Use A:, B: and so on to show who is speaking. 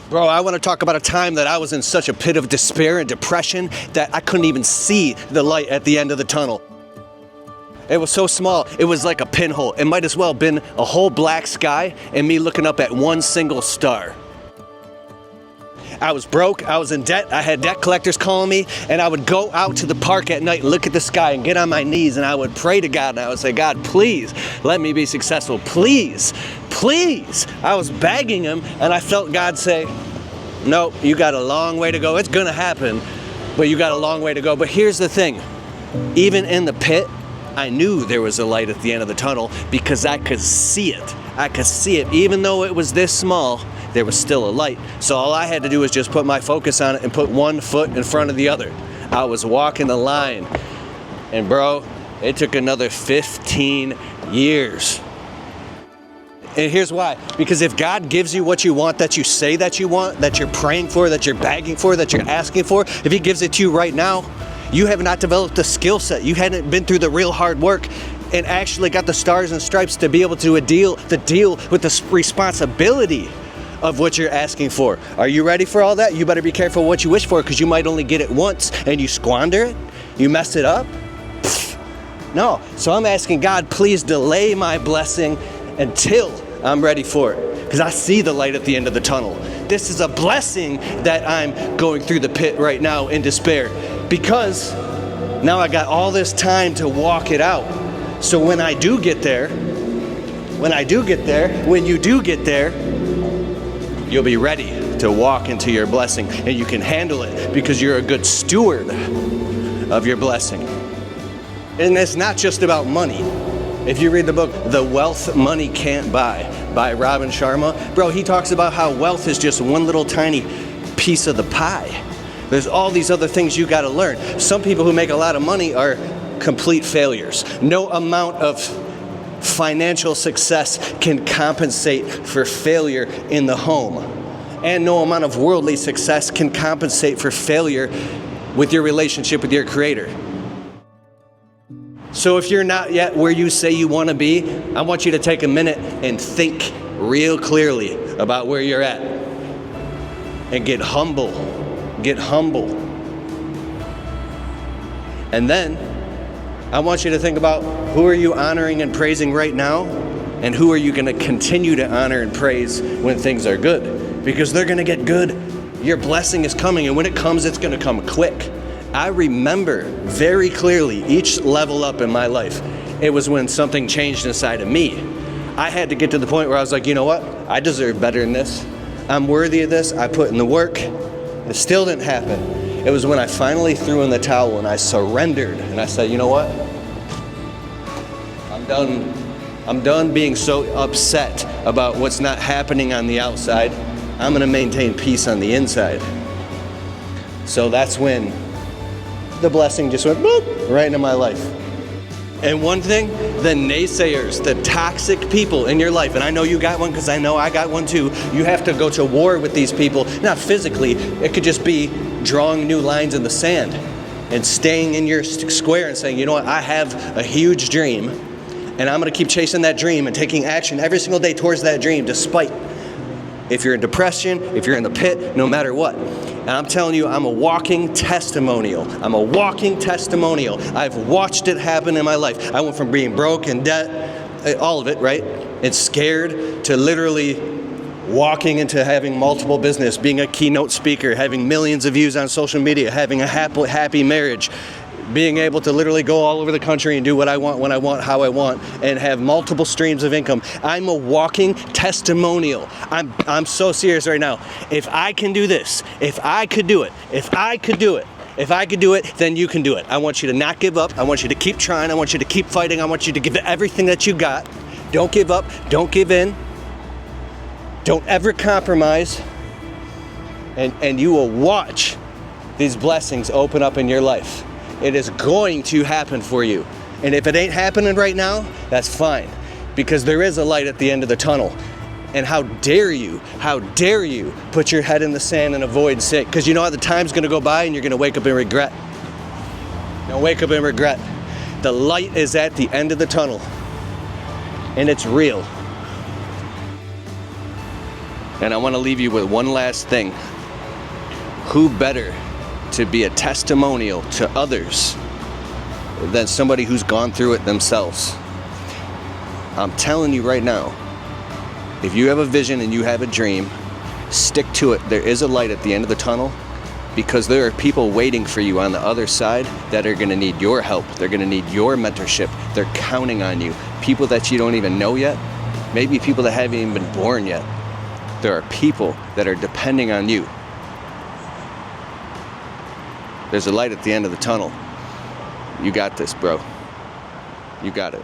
A: Bro, I want to talk about a time that I was in such a pit of despair and depression that I couldn't even see the light at the end of the tunnel. It was so small, it was like a pinhole. It might as well have been a whole black sky and me looking up at one single star. I was broke, I was in debt, I had debt collectors calling me, and I would go out to the park at night and look at the sky and get on my knees, and I would pray to God, and I would say, God, please let me be successful. Please, please. I was begging him, and I felt God say, no, you got a long way to go. It's gonna happen, but you got a long way to go. But here's the thing, even in the pit, I knew there was a light at the end of the tunnel because I could see it. I could see it. Even though it was this small, there was still a light. So all I had to do was just put my focus on it and put one foot in front of the other. I was walking the line. And bro, it took another 15 years. And here's why. Because if God gives you what you want, that you say that you want, that you're praying for, that you're begging for, that you're asking for, if he gives it to you right now, you have not developed the skill set. You hadn't been through the real hard work and actually got the stars and stripes to be able to deal with the responsibility of what you're asking for. Are you ready for all that? You better be careful what you wish for, because you might only get it once and you squander it, you mess it up. No, so I'm asking God, please delay my blessing until I'm ready for it, because I see the light at the end of the tunnel. This is a blessing that I'm going through the pit right now in despair, because now I got all this time to walk it out. So when I do get there, when you do get there, you'll be ready to walk into your blessing, and you can handle it because you're a good steward of your blessing. And it's not just about money. If you read the book, The Wealth Money Can't Buy by Robin Sharma, bro, he talks about how wealth is just one little tiny piece of the pie. There's all these other things you got to learn. Some people who make a lot of money are complete failures. No amount of financial success can compensate for failure in the home. And no amount of worldly success can compensate for failure with your relationship with your Creator. So if you're not yet where you say you want to be, I want you to take a minute and think real clearly about where you're at. And get humble. Get humble. And then I want you to think about, who are you honoring and praising right now? And who are you going to continue to honor and praise when things are good? Because they're going to get good. Your blessing is coming, and when it comes, it's going to come quick. I remember very clearly each level up in my life. It was when something changed inside of me. I had to get to the point where I was like, you know what? I deserve better than this. I'm worthy of this. I put in the work. It still didn't happen. It was when I finally threw in the towel and I surrendered and I said, you know what? I'm done. I'm done being so upset about what's not happening on the outside. I'm going to maintain peace on the inside. So that's when the blessing just went boop, right into my life. And one thing, the naysayers, the toxic people in your life, and I know you got one because I know I got one too. You have to go to war with these people, not physically. It could just be drawing new lines in the sand and staying in your square and saying, you know what, I have a huge dream, and I'm going to keep chasing that dream and taking action every single day towards that dream, despite if you're in depression, if you're in the pit, no matter what. And I'm telling you, I'm a walking testimonial. I'm a walking testimonial. I've watched it happen in my life. I went from being broke and debt, all of it, right? And scared, to literally walking into having multiple business, being a keynote speaker, having millions of views on social media, having a happy marriage, being able to literally go all over the country and do what I want, when I want, how I want, and have multiple streams of income. I'm a walking testimonial. I'm so serious right now. If I can do this, if I could do it, if I could do it, then you can do it. I want you to not give up. I want you to keep trying. I want you to keep fighting. I want you to give it everything that you got. Don't give up. Don't give in. Don't ever compromise. And you will watch these blessings open up in your life. It is going to happen for you. And if it ain't happening right now, that's fine, because there is a light at the end of the tunnel. And how dare you put your head in the sand and avoid sin? Because you know what, the time's gonna go by and you're gonna wake up in regret. You'll wake up in regret. The light is at the end of the tunnel, and it's real. And I want to leave you with one last thing. Who better to be a testimonial to others than somebody who's gone through it themselves? I'm telling you right now, if you have a vision and you have a dream, stick to it. There is a light at the end of the tunnel, because there are people waiting for you on the other side that are going to need your help. They're going to need your mentorship. They're counting on you. People that you don't even know yet, maybe people that haven't even been born yet. There are people that are depending on you. There's a light at the end of the tunnel. You got this, bro. You got it.